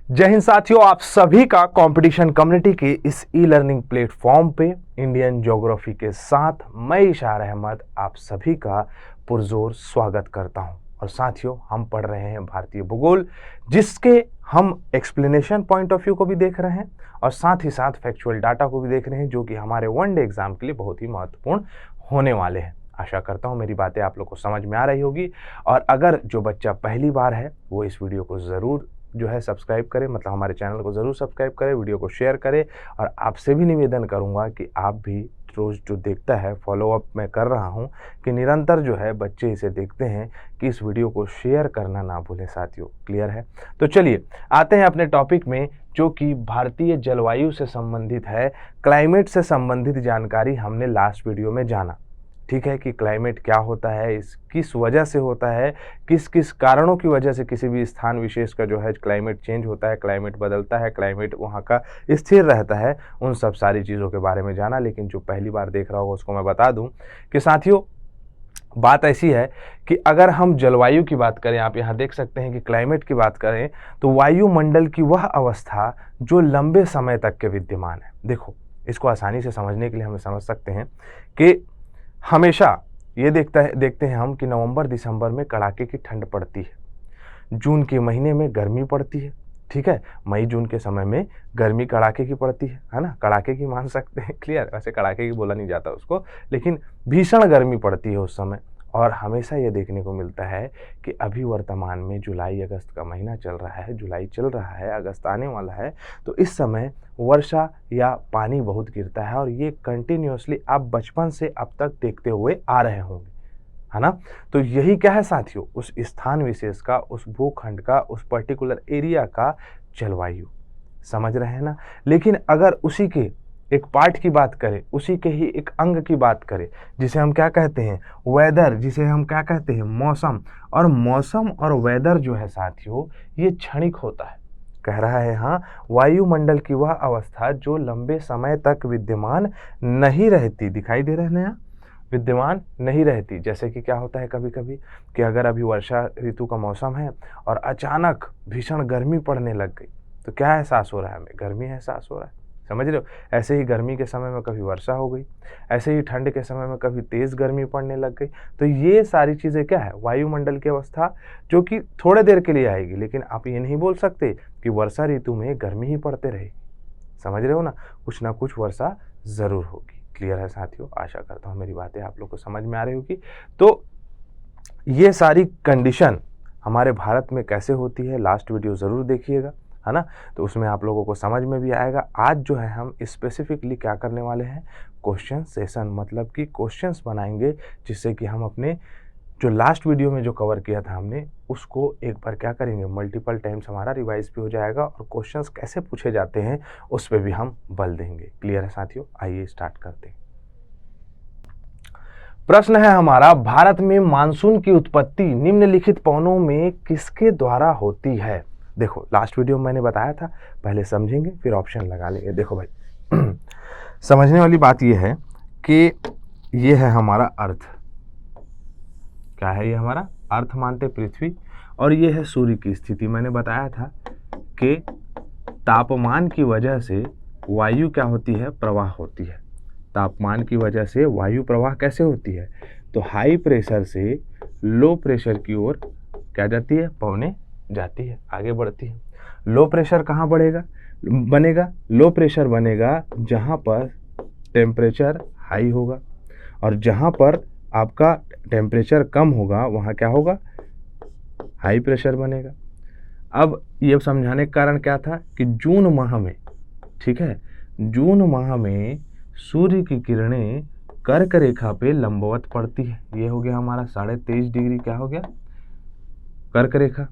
जय हिंद साथियों, आप सभी का कंपटीशन कम्युनिटी के इस ई लर्निंग प्लेटफॉर्म पे इंडियन ज्योग्राफी के साथ मैं इशार अहमद आप सभी का पुरजोर स्वागत करता हूं। और साथियों, हम पढ़ रहे हैं भारतीय भूगोल, जिसके हम एक्सप्लेनेशन पॉइंट ऑफ व्यू को भी देख रहे हैं और साथ ही साथ फैक्चुअल डाटा को भी देख रहे हैं, जो कि हमारे वनडे एग्जाम के लिए बहुत ही महत्वपूर्ण होने वाले हैं। आशा करता हूं मेरी बातें आप लोग को समझ में आ रही होगी। और अगर जो बच्चा पहली बार है वो इस वीडियो को ज़रूर जो है सब्सक्राइब करें, मतलब हमारे चैनल को ज़रूर सब्सक्राइब करें, वीडियो को शेयर करें। और आपसे भी निवेदन करूंगा कि आप भी रोज़ जो देखता है, फॉलो अप मैं कर रहा हूं कि निरंतर जो है बच्चे इसे देखते हैं, कि इस वीडियो को शेयर करना ना भूलें साथियों। क्लियर है? तो चलिए आते हैं अपने टॉपिक में, जो कि भारतीय जलवायु से संबंधित है। क्लाइमेट से संबंधित जानकारी हमने लास्ट वीडियो में जाना, ठीक है, कि क्लाइमेट क्या होता है, इस किस वजह से होता है, किस किस कारणों की वजह से किसी भी स्थान विशेष का जो है क्लाइमेट चेंज होता है, क्लाइमेट बदलता है, क्लाइमेट वहाँ का स्थिर रहता है, उन सब सारी चीज़ों के बारे में जाना। लेकिन जो पहली बार देख रहा होगा उसको मैं बता दूं कि साथियों, बात ऐसी है कि अगर हम जलवायु की बात करें, आप यहाँ देख सकते हैं कि क्लाइमेट की बात करें, तो वायुमंडल की वह अवस्था जो लंबे समय तक के विद्यमान है। देखो, इसको आसानी से समझने के लिए हम समझ सकते हैं कि हमेशा ये देखते हैं हम कि नवंबर दिसंबर में कड़ाके की ठंड पड़ती है, जून के महीने में गर्मी पड़ती है, ठीक है, मई जून के समय में गर्मी कड़ाके की पड़ती है ना, कड़ाके की मान सकते हैं। क्लियर? वैसे कड़ाके की बोला नहीं जाता उसको, लेकिन भीषण गर्मी पड़ती है उस समय। और हमेशा ये देखने को मिलता है कि अभी वर्तमान में जुलाई अगस्त का महीना चल रहा है, जुलाई चल रहा है, अगस्त आने वाला है, तो इस समय वर्षा या पानी बहुत गिरता है। और ये कंटिन्यूसली आप बचपन से अब तक देखते हुए आ रहे होंगे, है ना। तो यही क्या है साथियों, उस स्थान विशेष का, उस भूखंड का, उस पर्टिकुलर एरिया का जलवायु। समझ रहे हैं ना। लेकिन अगर उसी के एक पार्ट की बात करें, उसी के ही एक अंग की बात करें, जिसे हम क्या कहते हैं, वेदर, जिसे हम क्या कहते हैं, मौसम। और मौसम और वेदर जो है साथियों, ये क्षणिक होता है। कह रहा है हाँ, वायुमंडल की वह अवस्था जो लंबे समय तक विद्यमान नहीं रहती, दिखाई दे रहा है ना, विद्यमान नहीं रहती। जैसे कि क्या होता है कभी कभी कि अगर अभी वर्षा ऋतु का मौसम है और अचानक भीषण गर्मी पड़ने लग गई, तो क्या एहसास हो रहा है हमें? गर्मी एहसास हो रहा है, समझ रहे हो। ऐसे ही गर्मी के समय में कभी वर्षा हो गई, ऐसे ही ठंड के समय में कभी तेज़ गर्मी पड़ने लग गई। तो ये सारी चीज़ें क्या है, वायुमंडल की अवस्था जो कि थोड़े देर के लिए आएगी, लेकिन आप ये नहीं बोल सकते कि वर्षा ऋतु में गर्मी ही पड़ते रहेगी। समझ रहे हो ना कुछ वर्षा ज़रूर होगी। क्लियर है साथियों? आशा करता हूँ मेरी बातें आप लोग को समझ में आ रही होगी। तो ये सारी कंडीशन हमारे भारत में कैसे होती है, लास्ट वीडियो ज़रूर देखिएगा, है ना, तो उसमें आप लोगों को समझ में भी आएगा। आज जो है हम स्पेसिफिकली क्या करने वाले हैं, क्वेश्चन सेशन, मतलब कि क्वेश्चंस बनाएंगे, जिससे कि हम अपने जो लास्ट वीडियो में जो कवर किया था हमने, उसको एक बार क्या करेंगे, मल्टीपल टाइम्स हमारा रिवाइज भी हो जाएगा और क्वेश्चंस कैसे पूछे जाते हैं उस पर भी हम बल देंगे। क्लियर है साथियों? आइए स्टार्ट करते हैं। प्रश्न है हमारा, भारत में मानसून की उत्पत्ति निम्नलिखित पवनों में किसके द्वारा होती है? देखो, लास्ट वीडियो में मैंने बताया था, पहले समझेंगे फिर ऑप्शन लगा लेंगे। देखो भाई, समझने वाली बात यह है कि ये है हमारा अर्थ। क्या है ये? हमारा अर्थ मानते पृथ्वी। और ये है सूर्य की स्थिति। मैंने बताया था कि तापमान की वजह से वायु क्या होती है, प्रवाह होती है। तापमान की वजह से वायु प्रवाह कैसे होती है, तो हाई प्रेशर से लो प्रेशर की ओर क्या जाती है, पवने जाती है, आगे बढ़ती है। लो प्रेशर कहाँ बनेगा? लो प्रेशर बनेगा जहाँ पर टेम्परेचर हाई होगा, और जहाँ पर आपका टेम्परेचर कम होगा वहाँ क्या होगा, हाई प्रेशर बनेगा। अब ये समझाने का कारण क्या था कि जून माह में, ठीक है, जून माह में सूर्य की किरणें कर्क रेखा पे लंबवत पड़ती है। ये हो गया हमारा 23.5 डिग्री, क्या हो गया, कर्क रेखा।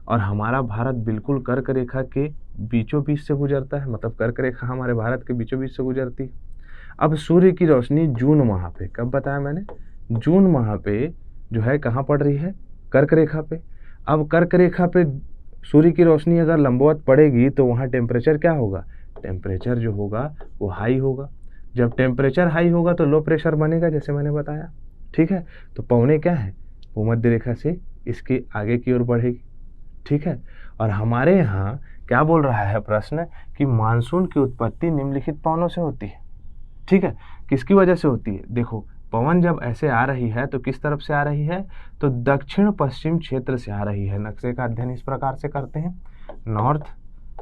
और हमारा भारत बिल्कुल कर्क रेखा के बीचों बीच से गुजरता है, मतलब कर्क रेखा हमारे भारत के बीचों बीच से गुजरती है। अब सूर्य की रोशनी जून माह पे, कब बताया मैंने, जून माह पे जो है कहाँ पड़ रही है, कर्क रेखा पे। अब कर्क रेखा पे सूर्य की रोशनी अगर लंबवत पड़ेगी तो वहाँ टेम्परेचर क्या होगा, टेम्परेचर जो होगा वो हाई होगा। जब टेम्परेचर हाई होगा तो लो प्रेशर बनेगा, जैसे मैंने बताया, ठीक है। तो पवने क्या है, भूमध्य रेखा से इसके आगे की ओर बढ़ेगी, ठीक है। और हमारे यहाँ क्या बोल रहा है प्रश्न कि मानसून की उत्पत्ति निम्नलिखित पवनों से होती है। ठीक है, किसकी वजह से होती है? देखो, पवन जब ऐसे आ रही है तो किस तरफ से आ रही है? तो दक्षिण पश्चिम क्षेत्र से आ रही है। नक्शे का अध्ययन इस प्रकार से करते हैं, नॉर्थ,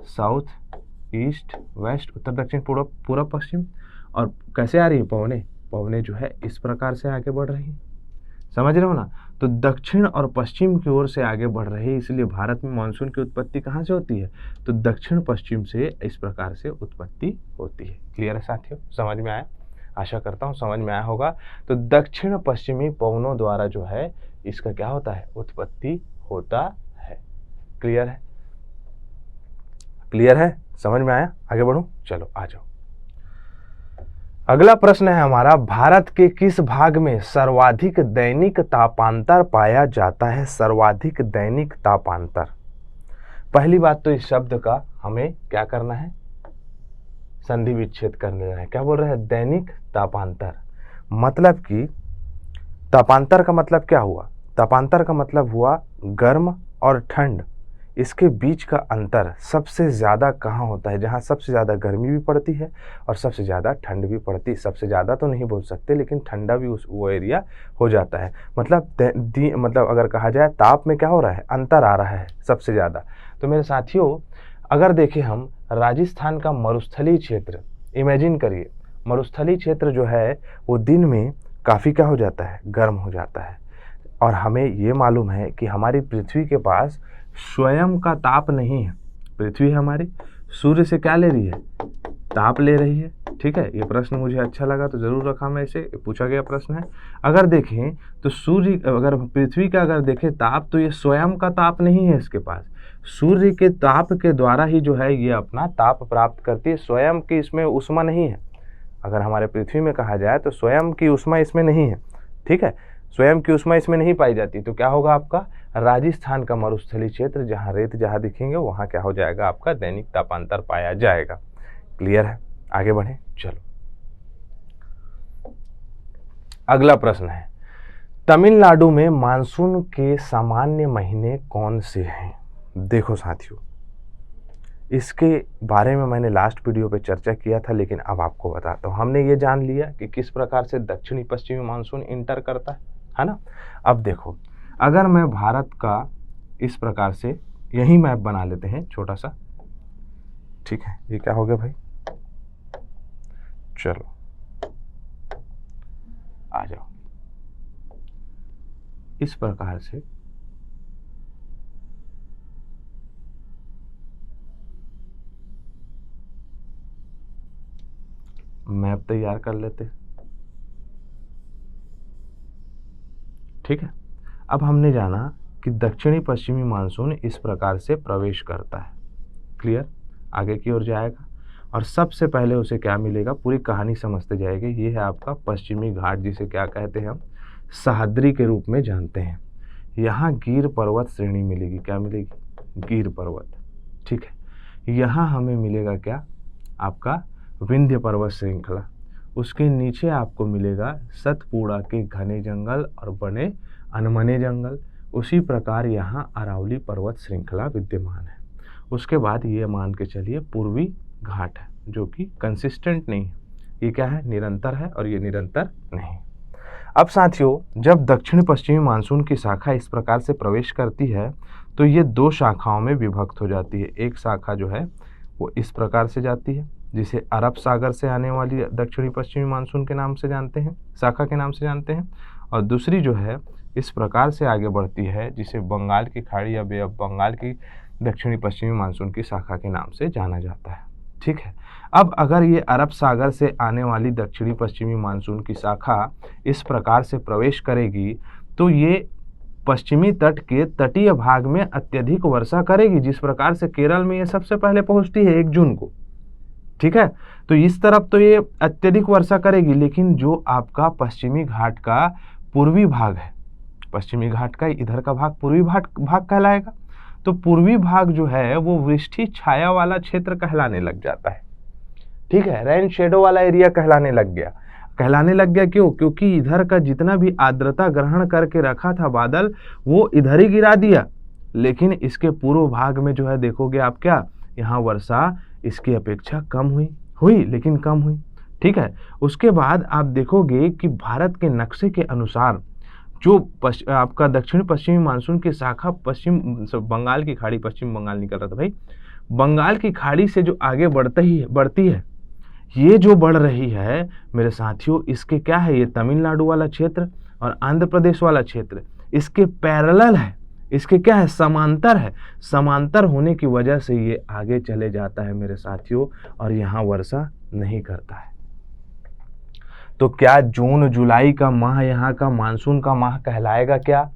साउथ, ईस्ट, वेस्ट, उत्तर, दक्षिण, पूर्व, पूर्व, पश्चिम। और कैसे आ रही है पवने? पवने जो है इस प्रकार से आगे बढ़ रही है, समझ रहे हो ना? तो दक्षिण और पश्चिम की ओर से आगे बढ़ रही है, इसलिए भारत में मानसून की उत्पत्ति कहाँ से होती है? तो दक्षिण पश्चिम से इस प्रकार से उत्पत्ति होती है। क्लियर है साथियों? समझ में आया? आशा करता हूँ समझ में आया होगा। तो दक्षिण पश्चिमी पवनों द्वारा जो है इसका क्या होता है? उत्पत्ति होता है। क्लियर है? क्लियर है? समझ में आया? आगे बढ़ूं? चलो आ जाओ। अगला प्रश्न है हमारा, भारत के किस भाग में सर्वाधिक दैनिक तापांतर पाया जाता है? सर्वाधिक दैनिक तापांतर। पहली बात तो इस शब्द का हमें क्या करना है? संधि विच्छेद कर लेना है। क्या बोल रहे हैं? दैनिक तापांतर। मतलब कि तापांतर का मतलब क्या हुआ? तापांतर का मतलब हुआ गर्म और ठंड, इसके बीच का अंतर सबसे ज़्यादा कहाँ होता है? जहाँ सबसे ज़्यादा गर्मी भी पड़ती है और सबसे ज़्यादा ठंड भी पड़ती है। सबसे ज़्यादा तो नहीं बोल सकते, लेकिन ठंडा भी वो एरिया हो जाता है। मतलब मतलब अगर कहा जाए ताप में क्या हो रहा है? अंतर आ रहा है सबसे ज़्यादा। तो मेरे साथियों, अगर देखें हम राजस्थान का मरुस्थलीय क्षेत्र, इमेजिन करिए, मरुस्थलीय क्षेत्र जो है वो दिन में काफ़ी क्या हो जाता है? गर्म हो जाता है। और हमें ये मालूम है कि हमारी पृथ्वी के पास स्वयं का ताप नहीं है। पृथ्वी हमारी सूर्य से क्या ले रही है? ताप ले रही है। ठीक है, ये प्रश्न मुझे अच्छा लगा तो जरूर रखा मैं इसे, पूछा गया प्रश्न है। अगर देखें तो सूर्य, अगर पृथ्वी का अगर देखें ताप, तो ये स्वयं का ताप नहीं है इसके पास। सूर्य के ताप के द्वारा ही जो है ये अपना ताप प्राप्त करती है। स्वयं की इसमें ऊष्मा नहीं है। अगर हमारे पृथ्वी में कहा जाए तो स्वयं की ऊष्मा इसमें नहीं है। ठीक है, स्वयं की ऊष्मा इसमें नहीं पाई जाती। तो क्या होगा आपका? राजस्थान का मरुस्थलीय क्षेत्र, जहाँ रेत जहाँ दिखेंगे वहाँ क्या हो जाएगा? आपका दैनिक तापांतर पाया जाएगा। क्लियर है? आगे बढ़े, चलो। अगला प्रश्न है, तमिलनाडु में मानसून के सामान्य महीने कौन से हैं? देखो साथियों, इसके बारे में मैंने लास्ट वीडियो पे चर्चा किया था, लेकिन अब आपको बताता हूँ। हमने ये जान लिया कि किस प्रकार से दक्षिणी पश्चिमी मानसून इंटर करता है ना? अब देखो, अगर मैं भारत का इस प्रकार से यही मैप बना लेते हैं छोटा सा। ठीक है, ये क्या हो गया भाई? चलो आ जाओ। इस प्रकार से मैप तैयार कर लेते। ठीक है, अब हमने जाना कि दक्षिणी पश्चिमी मानसून इस प्रकार से प्रवेश करता है। क्लियर? आगे की ओर जाएगा और सबसे पहले उसे क्या मिलेगा? पूरी कहानी समझते जाएंगे। ये है आपका पश्चिमी घाट, जिसे क्या कहते हैं हम? सह्याद्री के रूप में जानते हैं। यहाँ गिर पर्वत श्रेणी मिलेगी। क्या मिलेगी? गिर पर्वत। ठीक है, यहाँ हमें मिलेगा क्या? आपका विंध्य पर्वत श्रृंखला। उसके नीचे आपको मिलेगा सतपुड़ा के घने जंगल और बने अनमने जंगल। उसी प्रकार यहाँ अरावली पर्वत श्रृंखला विद्यमान है। उसके बाद ये मान के चलिए पूर्वी घाट है, जो कि कंसिस्टेंट नहीं है। ये क्या है? निरंतर है, और ये निरंतर नहीं। अब साथियों, जब दक्षिण पश्चिमी मानसून की शाखा इस प्रकार से प्रवेश करती है तो ये दो शाखाओं में विभक्त हो जाती है। एक शाखा जो है वो इस प्रकार से जाती है, जिसे अरब सागर से आने वाली दक्षिणी पश्चिमी मानसून के नाम से जानते हैं, शाखा के नाम से जानते हैं। और दूसरी जो है इस प्रकार से आगे बढ़ती है, जिसे बंगाल की खाड़ी या बे ऑफ बंगाल की दक्षिणी पश्चिमी मानसून की शाखा के नाम से जाना जाता है। ठीक है, अब अगर ये अरब सागर से आने वाली दक्षिणी पश्चिमी मानसून की शाखा इस प्रकार से प्रवेश करेगी तो ये पश्चिमी तट के तटीय भाग में अत्यधिक वर्षा करेगी। जिस प्रकार से केरल में ये सबसे पहले पहुंचती है 1 जून को। ठीक है, तो इस तरफ तो ये अत्यधिक वर्षा करेगी, लेकिन जो आपका पश्चिमी घाट का पूर्वी भाग है, पश्चिमी घाट का इधर का भाग पूर्वी भाग कहलाएगा। तो पूर्वी भाग जो है वो वृष्टि छाया वाला क्षेत्र कहलाने लग जाता है। ठीक है, रेन शेडो वाला एरिया कहलाने लग गया। क्यों? क्योंकि इधर का जितना भी आर्द्रता ग्रहण करके रखा था बादल, वो इधर ही गिरा दिया। लेकिन इसके पूर्व भाग में जो है देखोगे आप क्या, यहाँ वर्षा इसकी अपेक्षा कम हुई लेकिन कम हुई। ठीक है, उसके बाद आप देखोगे कि भारत के नक्शे के अनुसार जो आपका दक्षिण पश्चिमी मानसून की शाखा पश्चिम बंगाल की खाड़ी, पश्चिम बंगाल निकल रहा था भाई, बंगाल की खाड़ी से जो आगे बढ़ती है, ये जो बढ़ रही है मेरे साथियों, इसके क्या है, ये तमिलनाडु वाला क्षेत्र और आंध्र प्रदेश वाला क्षेत्र इसके पैरेलल है, इसके क्या है, समांतर है। समांतर होने की वजह से ये आगे चले जाता है मेरे साथियों, और यहाँ वर्षा नहीं करता है। तो क्या जून जुलाई का माह यहाँ का मानसून का माह कहलाएगा? क्या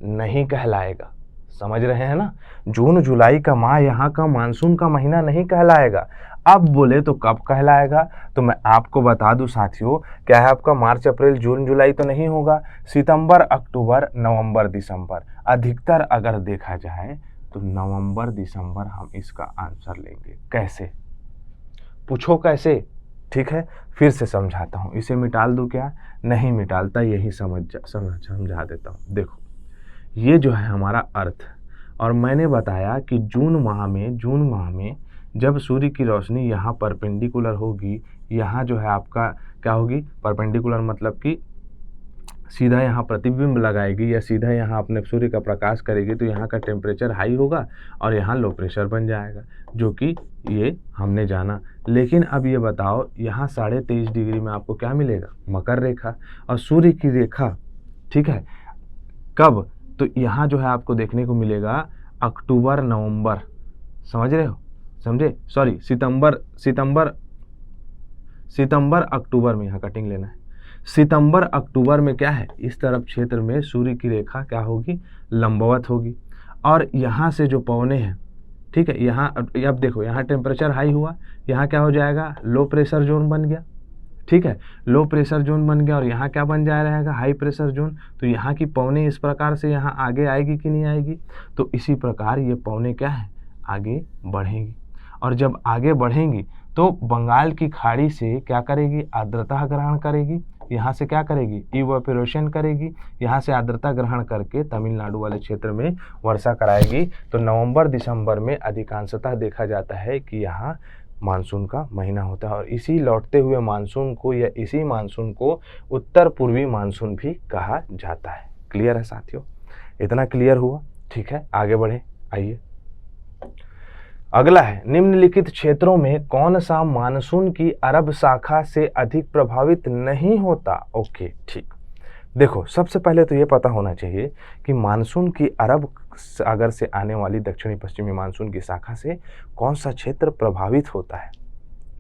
नहीं कहलाएगा। समझ रहे हैं ना, जून जुलाई का माह यहाँ का मानसून का महीना नहीं कहलाएगा। अब बोले तो कब कहलाएगा? तो मैं आपको बता दूं साथियों, क्या है आपका मार्च अप्रैल जून जुलाई तो नहीं होगा, सितंबर अक्टूबर नवंबर दिसंबर, अधिकतर अगर देखा जाए तो नवंबर दिसंबर हम इसका आंसर लेंगे। कैसे? पूछो कैसे? ठीक है, फिर से समझाता हूँ। इसे मिटाल दूं क्या? नहीं मिटालता, यही समझा देता हूँ। देखो, ये जो है हमारा अर्थ, और मैंने बताया कि जून माह में जब सूर्य की रोशनी यहाँ परपेंडिकुलर होगी, यहाँ जो है आपका क्या होगी, परपेंडिकुलर मतलब कि सीधा यहाँ प्रतिबिंब लगाएगी या सीधा यहाँ अपने सूर्य का प्रकाश करेगी, तो यहाँ का टेम्परेचर हाई होगा और यहाँ लो प्रेशर बन जाएगा, जो कि ये हमने जाना। लेकिन अब ये बताओ, यहाँ 23.5 डिग्री में आपको क्या मिलेगा? मकर रेखा और सूर्य की रेखा। ठीक है, कब? तो यहाँ जो है आपको देखने को मिलेगा अक्टूबर नवंबर, समझ रहे हो, समझे, सॉरी सितंबर अक्टूबर में, यहाँ कटिंग लेना है। सितंबर अक्टूबर में क्या है, इस तरफ क्षेत्र में सूर्य की रेखा क्या होगी, लंबवत होगी, और यहाँ से जो पवने हैं, ठीक है, यहाँ अब देखो, यहाँ टेम्परेचर हाई हुआ, यहाँ क्या हो जाएगा, लो प्रेशर जोन बन गया। ठीक है, लो प्रेशर जोन बन गया, और यहाँ क्या बन जा रहेगा, हाई प्रेशर जोन। तो यहाँ की पवने इस प्रकार से यहाँ आगे आएगी कि नहीं आएगी? तो इसी प्रकार ये पवने क्या है, आगे बढ़ेंगी, और जब आगे बढ़ेंगी तो बंगाल की खाड़ी से क्या करेगी, आर्द्रता ग्रहण करेगी, यहाँ से क्या करेगी, इवेपोरेशन करेगी, यहाँ से आर्द्रता ग्रहण करके तमिलनाडु वाले क्षेत्र में वर्षा कराएगी। तो नवंबर दिसंबर में अधिकांशतः देखा जाता है कि यहाँ मानसून का महीना होता है, और इसी लौटते हुए मानसून को या इसी मानसून को उत्तर पूर्वी मानसून भी कहा जाता है। क्लियर है साथियों? इतना क्लियर हुआ? ठीक है, आगे बढ़े, आइए। अगला है, निम्नलिखित क्षेत्रों में कौन सा मानसून की अरब शाखा से अधिक प्रभावित नहीं होता? ओके, ठीक। देखो, सबसे पहले तो ये पता होना चाहिए कि मानसून की अरब सागर से आने वाली दक्षिणी पश्चिमी मानसून की शाखा से कौन सा क्षेत्र प्रभावित होता है।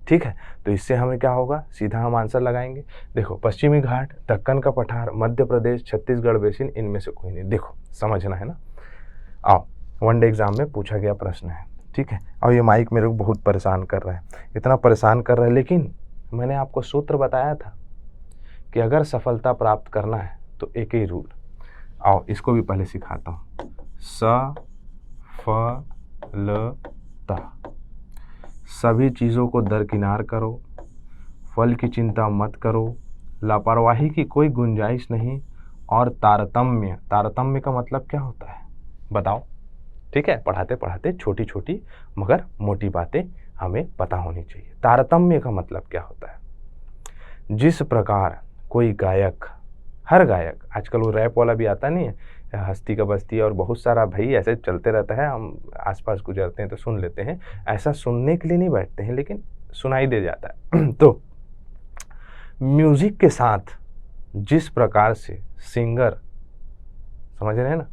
ठीक है, तो इससे हमें क्या होगा, सीधा हम आंसर लगाएंगे। देखो, पश्चिमी घाट, दक्कन का पठार, मध्य प्रदेश, छत्तीसगढ़ बेसिन, इनमें से कोई नहीं। देखो, समझना है ना। आओ, वनडे एग्जाम में पूछा गया प्रश्न है। ठीक है, और ये माइक मेरे को बहुत परेशान कर रहा है, इतना परेशान कर रहा है, लेकिन मैंने आपको सूत्र बताया था कि अगर सफलता प्राप्त करना है तो एक ही रूल। आओ, इसको भी पहले सिखाता हूँ। सफलता, सभी चीज़ों को दरकिनार करो, फल की चिंता मत करो, लापरवाही की कोई गुंजाइश नहीं, और तारतम्य, तारतम्य का मतलब क्या होता है बताओ? ठीक है, पढ़ाते पढ़ाते छोटी छोटी मगर मोटी बातें हमें पता होनी चाहिए। तारतम्य का मतलब क्या होता है? जिस प्रकार कोई गायक, हर गायक, आजकल वो रैप वाला भी आता नहीं है, हस्ती का बस्ती और बहुत सारा भाई ऐसे चलते रहता है, हम आसपास गुजरते हैं तो सुन लेते हैं, ऐसा सुनने के लिए नहीं बैठते हैं, लेकिन सुनाई दे जाता है। तो म्यूजिक के साथ जिस प्रकार से सिंगर, समझ रहे हैं ना,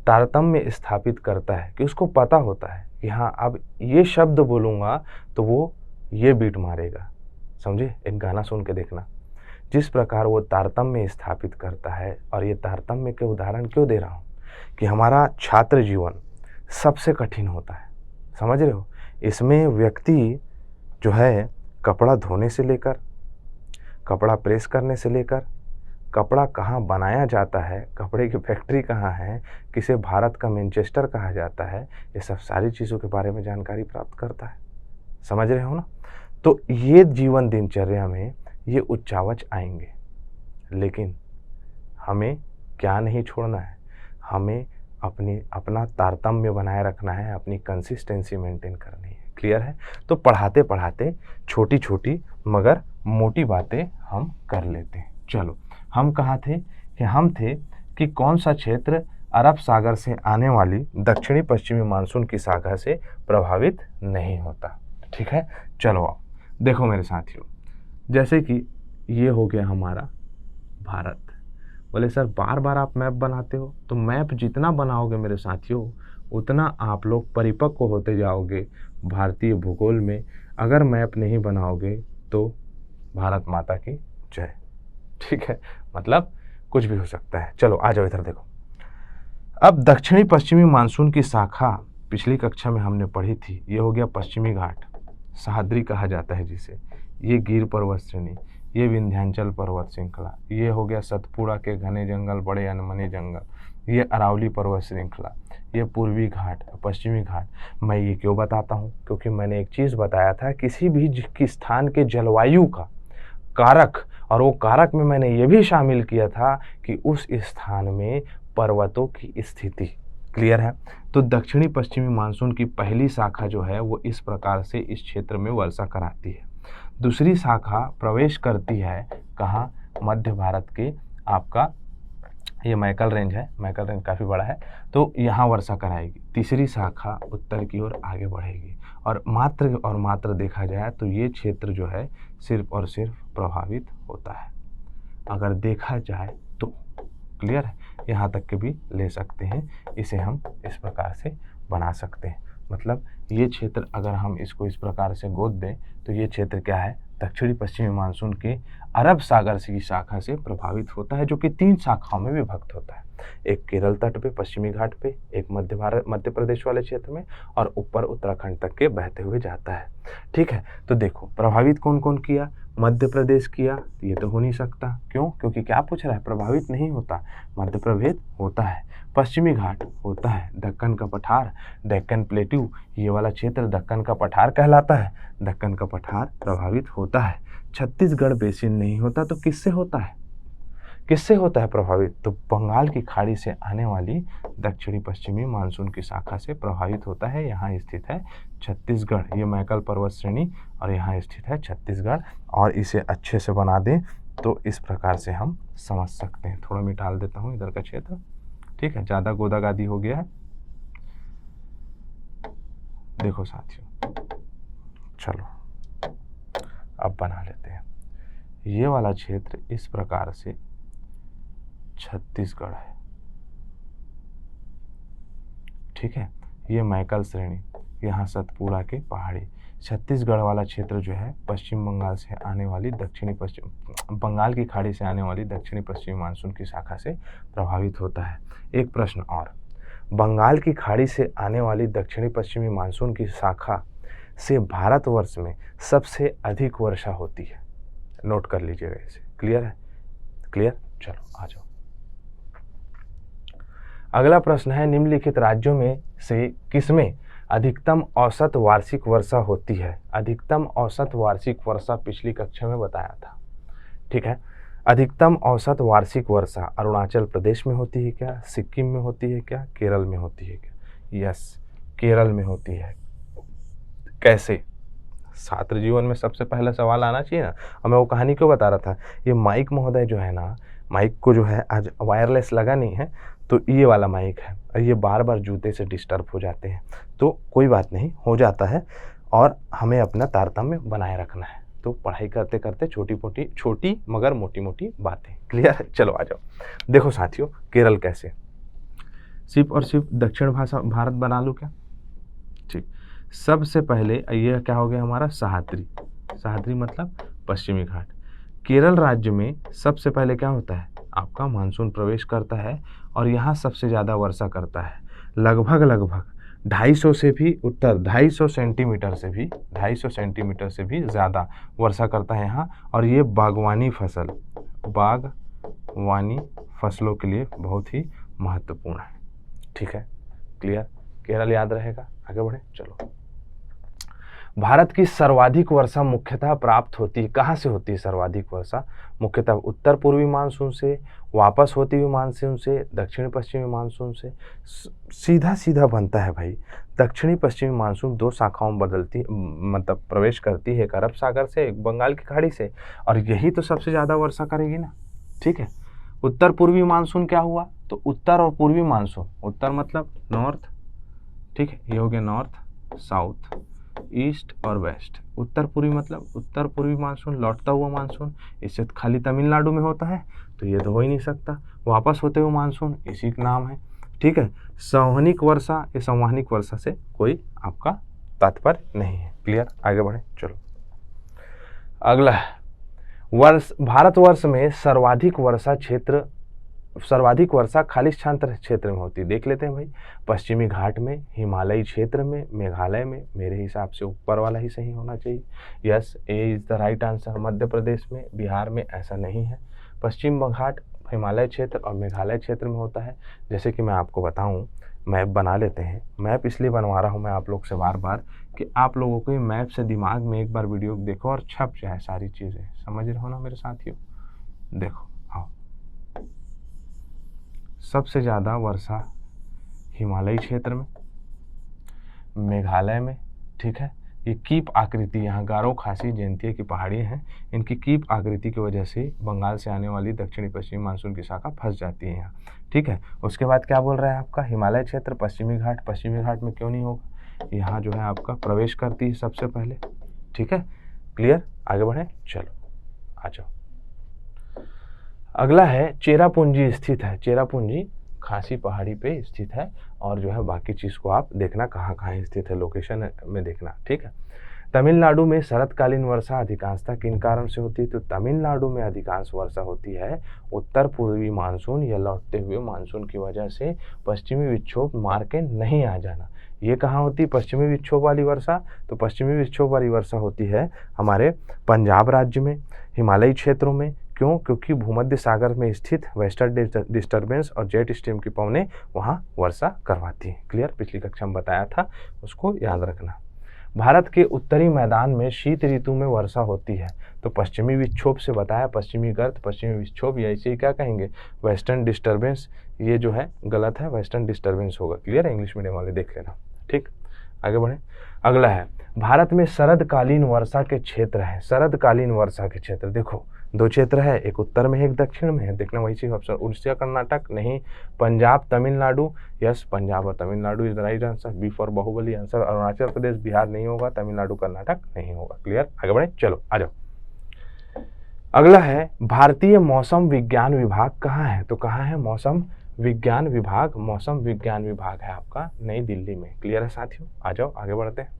तारतम्य स्थापित करता है कि उसको पता होता है कि हाँ, अब ये शब्द बोलूँगा तो वो ये बीट मारेगा, समझे? एक गाना सुन के देखना, जिस प्रकार वो तारतम्य स्थापित करता है। और ये तारतम्य के उदाहरण क्यों दे रहा हूँ कि हमारा छात्र जीवन सबसे कठिन होता है, समझ रहे हो? इसमें व्यक्ति जो है कपड़ा धोने से लेकर, कपड़ा प्रेस करने से लेकर, कपड़ा कहाँ बनाया जाता है, कपड़े की फैक्ट्री कहाँ है, किसे भारत का मैनचेस्टर कहा जाता है, ये सब सारी चीज़ों के बारे में जानकारी प्राप्त करता है, समझ रहे हो ना? तो ये जीवन दिनचर्या में ये उच्चावच आएंगे, लेकिन हमें क्या नहीं छोड़ना है, हमें अपना तारतम्य बनाए रखना है, अपनी कंसिस्टेंसी मेंटेन करनी है। क्लियर है। तो पढ़ाते पढ़ाते छोटी छोटी मगर मोटी बातें हम कर लेते हैं। चलो, हम कहाँ थे कि हम थे कि कौन सा क्षेत्र अरब सागर से आने वाली दक्षिणी पश्चिमी मानसून की शाखा से प्रभावित नहीं होता। ठीक है, चलो आओ देखो मेरे साथियों, जैसे कि ये हो गया हमारा भारत। बोले सर बार बार आप मैप बनाते हो, तो मैप जितना बनाओगे मेरे साथियों उतना आप लोग परिपक्व होते जाओगे भारतीय भूगोल में। अगर मैप नहीं बनाओगे तो भारत माता की जय। ठीक है, मतलब कुछ भी हो सकता है। चलो आ जाओ इधर देखो। अब दक्षिणी पश्चिमी मानसून की शाखा पिछली कक्षा में हमने पढ़ी थी, ये हो गया पश्चिमी घाट, सह्याद्री कहा जाता है जिसे, ये गिर पर्वत श्रेणी, ये विंध्याचल पर्वत श्रृंखला, ये हो गया सतपुड़ा के घने जंगल, बड़े अनमने जंगल, ये अरावली पर्वत श्रृंखला, ये पूर्वी घाट, पश्चिमी घाट। मैं ये क्यों बताता हूँ, क्योंकि मैंने एक चीज़ बताया था किसी भी स्थान के जलवायु का कारक, और वो कारक में मैंने ये भी शामिल किया था कि उस स्थान में पर्वतों की स्थिति। क्लियर है। तो दक्षिणी पश्चिमी मानसून की पहली शाखा जो है वो इस प्रकार से इस क्षेत्र में वर्षा कराती है। दूसरी शाखा प्रवेश करती है कहाँ, मध्य भारत के, आपका ये मैकल रेंज है, मैकल रेंज काफ़ी बड़ा है, तो यहाँ वर्षा कराएगी। तीसरी शाखा उत्तर की ओर आगे बढ़ेगी, और मात्र देखा जाए तो ये क्षेत्र जो है सिर्फ और सिर्फ प्रभावित होता है, अगर देखा जाए तो। क्लियर है, यहाँ तक के भी ले सकते हैं, इसे हम इस प्रकार से बना सकते हैं। मतलब ये क्षेत्र अगर हम इसको इस प्रकार से गोद दें तो ये क्षेत्र क्या है, दक्षिणी पश्चिमी मानसून के अरब सागर की शाखा से प्रभावित होता है, जो कि 3 शाखाओं में विभक्त होता है। एक केरल तट पे, पश्चिमी घाट पे, एक मध्य प्रदेश वाले क्षेत्र में, और ऊपर उत्तराखंड तक के बहते हुए जाता है। ठीक है, तो देखो प्रभावित कौन कौन किया, मध्य प्रदेश किया, ये तो हो नहीं सकता। क्यों, क्योंकि क्या पूछ रहा है, प्रभावित नहीं होता, मध्य प्रदेश होता है। पश्चिमी घाट होता है, दक्कन का पठार, डेक्कन प्लेट्यू, ये वाला क्षेत्र दक्कन का पठार कहलाता है, दक्कन का पठार प्रभावित होता है। छत्तीसगढ़ बेसिन नहीं होता, तो किससे होता है, किससे होता है प्रभावित, तो बंगाल की खाड़ी से आने वाली दक्षिणी पश्चिमी मानसून की शाखा से प्रभावित होता है। यहाँ स्थित है छत्तीसगढ़, ये मैकल पर्वत श्रेणी, और यहाँ स्थित है छत्तीसगढ़। और इसे अच्छे से बना दें तो इस प्रकार से हम समझ सकते हैं। थोड़ा मैं डाल देता हूँ इधर का क्षेत्र, ठीक है, ज़्यादा गोदागादी हो गया है। देखो साथियों, चलो अब बना लेते हैं। ये वाला क्षेत्र इस प्रकार से छत्तीसगढ़ है, ठीक है, ये मैकल श्रेणी, यहाँ सतपुड़ा के पहाड़ी। छत्तीसगढ़ वाला क्षेत्र जो है पश्चिम बंगाल से आने वाली बंगाल की खाड़ी से आने वाली दक्षिणी पश्चिमी मानसून की शाखा से प्रभावित होता है। एक प्रश्न और, बंगाल की खाड़ी से आने वाली दक्षिणी पश्चिमी मानसून की शाखा से भारतवर्ष में सबसे अधिक वर्षा होती है, नोट कर लीजिएगा इसे। क्लियर है, क्लियर, चलो आ जाओ। अगला प्रश्न है, निम्नलिखित राज्यों में से किसमें अधिकतम औसत वार्षिक वर्षा होती है। अधिकतम औसत वार्षिक वर्षा पिछली कक्षा में बताया था, ठीक है। अधिकतम औसत वार्षिक वर्षा अरुणाचल प्रदेश में होती है क्या, सिक्किम में होती है क्या, केरल में होती है क्या। यस, केरल में होती है। कैसे, छात्र जीवन में सबसे पहला सवाल आना चाहिए ना। और मैं वो कहानी क्यों बता रहा था, ये माइक महोदय जो है ना, माइक को जो है आज वायरलेस लगा नहीं है, तो ये वाला माइक है, और ये बार बार जूते से डिस्टर्ब हो जाते हैं, तो कोई बात नहीं, हो जाता है, और हमें अपना तारतम्य बनाए रखना है। तो पढ़ाई करते करते छोटी मगर मोटी मोटी बातें। क्लियर है, चलो आ जाओ। देखो साथियों, केरल कैसे, सिर्फ और सिर्फ दक्षिण भारत बना लूँ क्या, ठीक। सबसे पहले ये क्या हो गया हमारा, सह्याद्री, सह्याद्री मतलब पश्चिमी घाट। केरल राज्य में सबसे पहले क्या होता है, आपका मानसून प्रवेश करता है, और यहाँ सबसे ज़्यादा वर्षा करता है, लगभग 250 से भी उत्तर 250 सेंटीमीटर से भी ज़्यादा वर्षा करता है यहाँ। और ये बागवानी फसलों के लिए बहुत ही महत्वपूर्ण है, ठीक है, क्लियर। केरल याद रहेगा, आगे बढ़े, चलो। भारत की सर्वाधिक वर्षा मुख्यतः प्राप्त होती है, कहाँ से होती है सर्वाधिक वर्षा? मुख्यतः उत्तर पूर्वी मानसून से, वापस होती हुई मानसून से, दक्षिण पश्चिमी मानसून से। सीधा सीधा बनता है भाई, दक्षिणी पश्चिमी मानसून दो शाखाओं में बदलती मतलब प्रवेश करती है, एक अरब सागर से, एक बंगाल की खाड़ी से, और यही तो सबसे ज़्यादा वर्षा करेगी ना। ठीक है, उत्तर पूर्वी मानसून क्या हुआ? तो उत्तर और पूर्वी मानसून, उत्तर मतलब नॉर्थ, ठीक है, ये हो गया नॉर्थ, साउथ, ईस्ट और वेस्ट। उत्तर पूर्वी मतलब उत्तर पूर्वी मानसून, लौटता हुआ मानसून, इससे खाली तमिलनाडु में होता है तो ये तो हो ही नहीं सकता। वापस होते हुए मानसून, इसी का नाम है। ठीक है, संवहनिक वर्षा, ये संवहनिक वर्षा से कोई आपका तात्पर्य नहीं है। क्लियर, आगे बढ़े, चलो अगला है वर्ष। भारतवर्ष में सर्वाधिक वर्षा खालिस्तान क्षेत्र में होती है। देख लेते हैं भाई, पश्चिमी घाट में, हिमालयी क्षेत्र में, मेघालय में। मेरे हिसाब से ऊपर वाला ही सही होना चाहिए। Yes, A is the right answer. Madhya Pradesh में, बिहार में ऐसा नहीं है। पश्चिम घाट हिमालय क्षेत्र और मेघालय क्षेत्र में होता है। जैसे कि मैं आपको बताऊं, मैप बना लेते हैं। मैप इसलिए बनवा रहा हूं मैं आप लोग से बार बार कि आप लोगों को मैप से दिमाग में एक बार वीडियो देखो और छप जाए सारी चीज़ें। समझ रहे हो ना मेरे साथियों? देखो, आओ, सबसे ज़्यादा वर्षा हिमालयी क्षेत्र में, मेघालय में। ठीक है, ये कीप आकृति, यहाँ गारो, खासी, जयंतिया की पहाड़ियाँ हैं, इनकी कीप आकृति की वजह से बंगाल से आने वाली दक्षिणी पश्चिमी मानसून की शाखा फंस जाती है यहाँ। ठीक है, उसके बाद क्या बोल रहा है आपका? हिमालय क्षेत्र, पश्चिमी घाट में क्यों नहीं होगा? यहाँ जो है आपका प्रवेश करती है सबसे पहले। ठीक है, क्लियर, आगे बढ़े, चलो आ जाओ। अगला है चेरापूंजी स्थित है। चेरापूंजी खासी पहाड़ी पे स्थित है, और जो है बाकी चीज़ को आप देखना कहाँ कहाँ स्थित है, लोकेशन में देखना। ठीक है, तमिलनाडु में शरतकालीन वर्षा अधिकांशतः किन कारण से होती है? तो तमिलनाडु में अधिकांश वर्षा होती है उत्तर पूर्वी मानसून या लौटते हुए मानसून की वजह से पश्चिमी विक्षोभ मार के नहीं आ जाना। ये कहाँ होती है पश्चिमी विक्षोभ वाली वर्षा? तो पश्चिमी विक्षोभ वाली वर्षा होती है हमारे पंजाब राज्य में, हिमालयी क्षेत्रों में। क्यों? क्योंकि भूमध्य सागर में स्थित वेस्टर्न डिस्टर्बेंस और जेट स्ट्रीम की पवनें वहाँ वर्षा करवाती हैं। क्लियर, पिछली कक्षा में बताया था, उसको याद रखना। भारत के उत्तरी मैदान में शीत ऋतु में वर्षा होती है। तो पश्चिमी विक्षोभ से बताया, पश्चिमी गर्त, पश्चिमी विक्षोभ, या इसे क्या कहेंगे? Western disturbance. ये जो है गलत है, वेस्टर्न डिस्टर्बेंस होगा। क्लियर है, इंग्लिश मीडियम वाले देख लेना। ठीक, आगे बढ़े। अगला है, भारत में शरदकालीन वर्षा के क्षेत्र है। शरदकालीन वर्षा के क्षेत्र देखो, दो क्षेत्र है, एक उत्तर में है, एक दक्षिण में है। देखना वही चीज ऑप्शन। उड़ीसा, कर्नाटक नहीं, पंजाब, तमिलनाडु। यस, पंजाब और Tamil Nadu is the right answer. B for Baahubali answer. Arunachal Pradesh, Bihar नहीं होगा, तमिलनाडु, कर्नाटक नहीं होगा। क्लियर, आगे बढ़े, चलो आ जाओ। अगला है, भारतीय मौसम विज्ञान विभाग कहाँ है? तो कहाँ है मौसम विज्ञान विभाग? मौसम विज्ञान विभाग है आपका नई दिल्ली में। क्लियर है साथियों, आ जाओ आगे बढ़ते हैं।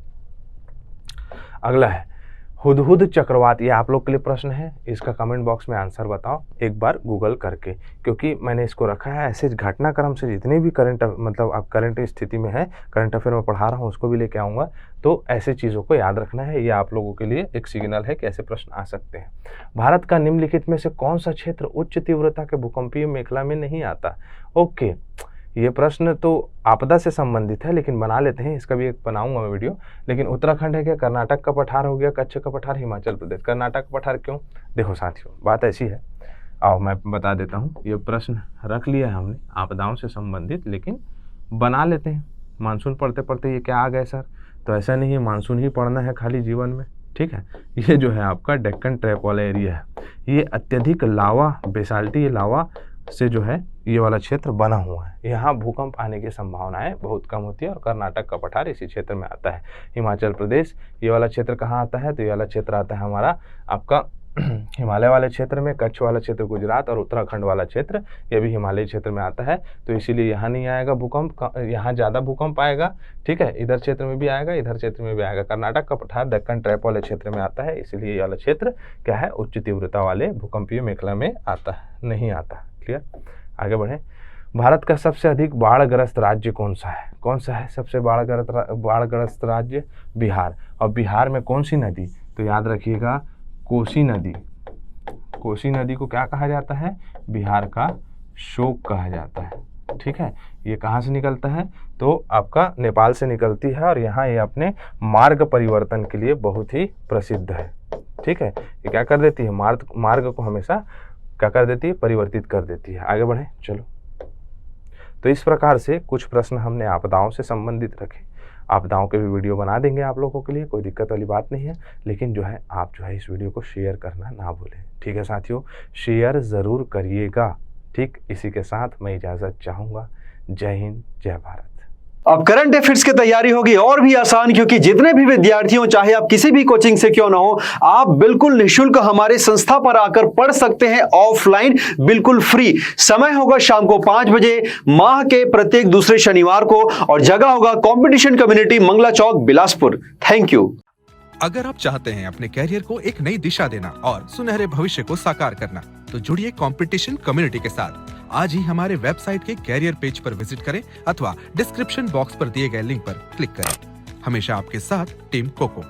अगला है हुदहुद चक्रवात। ये आप लोग के लिए प्रश्न है, इसका कमेंट बॉक्स में आंसर बताओ एक बार गूगल करके, क्योंकि मैंने इसको रखा है ऐसे घटनाक्रम से जितने भी करंट मतलब आप करंट स्थिति में है, करंट अफेयर में पढ़ा रहा हूँ, उसको भी लेके आऊँगा। तो ऐसे चीज़ों को याद रखना है, ये आप लोगों के लिए एक सिग्नल है कि ऐसे प्रश्न आ सकते हैं। भारत का निम्नलिखित में से कौन सा क्षेत्र उच्च तीव्रता के भूकंपीय मेखला में नहीं आता? ओके, ये प्रश्न तो आपदा से संबंधित है, लेकिन बना लेते हैं, इसका भी एक बनाऊंगा मैं वीडियो। लेकिन उत्तराखंड है क्या? कर्नाटक का पठार हो गया, कच्छ का पठार हिमाचल प्रदेश। कर्नाटक का पठार क्यों? देखो साथियों, बात ऐसी है, आओ मैं बता देता हूँ। ये प्रश्न रख लिया है हमने आपदाओं से संबंधित, लेकिन बना लेते हैं। मानसून पढ़ते पढ़ते ये क्या आ गए सर? तो ऐसा नहीं है, मानसून ही पढ़ना है खाली जीवन में। ठीक है, ये जो है आपका डेक्कन ट्रैप वाला एरिया है, ये अत्यधिक लावा बेसाल्टी लावा से जो है ये वाला क्षेत्र बना हुआ है। यहाँ भूकंप आने की संभावनाएं बहुत कम होती है, और कर्नाटक का पठार इसी क्षेत्र में आता है। हिमाचल प्रदेश, ये वाला क्षेत्र कहाँ आता है? तो ये वाला क्षेत्र आता है हमारा आपका हिमालय वाले क्षेत्र में, कच्छ वाला क्षेत्र गुजरात, और उत्तराखंड वाला क्षेत्र ये भी हिमालय क्षेत्र में आता है। तो इसीलिए यहाँ नहीं आएगा भूकंप, यहाँ ज़्यादा भूकंप आएगा। ठीक है, इधर क्षेत्र में भी आएगा, इधर क्षेत्र में भी आएगा। कर्नाटक का पठार दक्कन ट्रैप वाले क्षेत्र में आता है, इसीलिए ये वाला क्षेत्र क्या है? उच्च तीव्रता वाले भूकंपीय मेखला में आता है, नहीं आता। क्लियर, आगे बढ़े। भारत का सबसे अधिक बाढ़ग्रस्त राज्य कौन सा है? कौन सा है सबसे बाढ़ग्रस्त राज्य? बिहार। और बिहार में कौन सी नदी? तो याद रखिएगा, कोसी नदी। कोसी नदी को क्या कहा जाता है? बिहार का शोक कहा जाता है। ठीक है, ये कहाँ से निकलता है, तो आपका नेपाल से निकलती है और यहाँ ये अपने मार्ग परिवर्तन के लिए बहुत ही प्रसिद्ध है। ठीक है, ये क्या कर देती है, मार्ग को हमेशा क्या कर देती है, परिवर्तित कर देती है। आगे बढ़े, चलो। तो इस प्रकार से कुछ प्रश्न हमने आपदाओं से संबंधित रखे। आपदाओं के भी वीडियो बना देंगे आप लोगों के लिए, कोई दिक्कत वाली बात नहीं है, लेकिन जो है आप जो है इस वीडियो को शेयर करना ना भूलें। ठीक है साथियों, शेयर ज़रूर करिएगा। ठीक, इसी के साथ मैं इजाज़त चाहूँगा। जय हिंद, जय भारत। अब करंट अफेयर्स की तैयारी होगी और भी आसान, क्योंकि जितने भी विद्यार्थी हो, चाहे आप किसी भी कोचिंग से क्यों ना हो, आप बिल्कुल निःशुल्क हमारे संस्था पर आकर पढ़ सकते हैं ऑफलाइन, बिल्कुल फ्री। समय होगा शाम को 5 बजे, माह के प्रत्येक दूसरे शनिवार को, और जगह होगा competition community, Mangla Chowk, Bilaspur. Thank you. अगर आप चाहते हैं अपने कैरियर को एक नई दिशा देना और सुनहरे भविष्य को साकार करना, तो जुड़िए कंपटीशन कम्युनिटी के साथ। आज ही हमारे वेबसाइट के कैरियर पेज पर विजिट करें अथवा डिस्क्रिप्शन बॉक्स पर दिए गए लिंक पर क्लिक करें। हमेशा आपके साथ टीम कोको।